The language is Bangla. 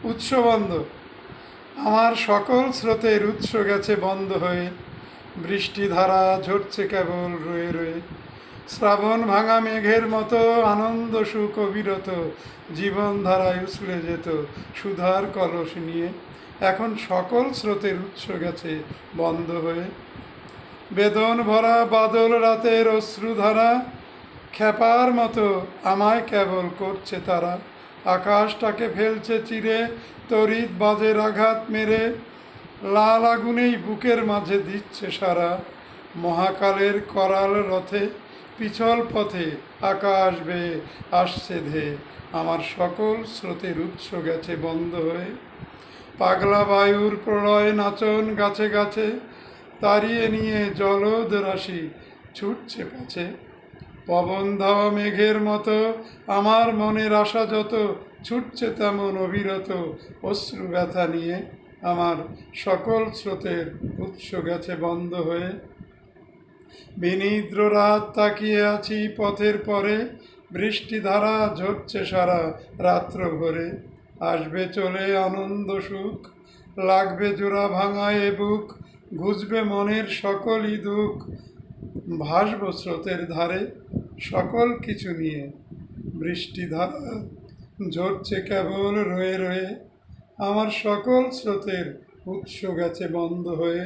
উৎস বন্ধ। আমার সকল স্রোতের উৎস গেছে বন্ধ হয়ে, বৃষ্টিধারা ঝরছে কেবল রয়ে রয়ে। শ্রাবণ ভাঙা মেঘের মতো আনন্দ সুখ অবিরত জীবনধারায় উছলে যেত সুধার কলস নিয়ে। এখন সকল স্রোতের উৎস গেছে বন্ধ হয়ে। বেদন ভরা বাদল রাতের অশ্রুধারা খ্যাপার মতো আমায় কেবল করছে তারা। আকাশটাকে ফেলছে চিরে তড়িৎ বাজের আঘাত মেরে, লাল আগুনেই বুকের মাঝে দিচ্ছে সারা। মহাকালের করাল রথে পিছল পথে আকাশ বেয়ে আসছে ধেয়ে, আমার সকল স্রোতের উৎস গেছে বন্ধ হয়ে। পাগলা বায়ুর প্রলয় নাচন গাছে গাছে, তাড়িয়ে নিয়ে জলদ রাশি ছুটছে পাছে। পবন ধাওয়া মেঘের মতো আমার মনের আশা যত ছুটছে তেমন অবিরত অশ্রু ব্যথা নিয়ে, আমার সকল স্রোতের উৎস গেছে বন্ধ হয়ে। বিনিদ্র রাত তাকিয়ে আছি পথের পরে, বৃষ্টিধারা ঝরছে সারা রাত্র ভরে। আসবে চলে আনন্দ সুখ, লাগবে জোড়া ভাঙা এ বুক, ঘুচবে মনের সকলই দুঃখ, ভাসব স্রোতের ধারে সকল কিছু নিয়ে। বৃষ্টিধারা ঝরছে কেবল রয়ে রয়ে, আমার সকল স্রোতের উৎস গেছে বন্ধ হয়ে।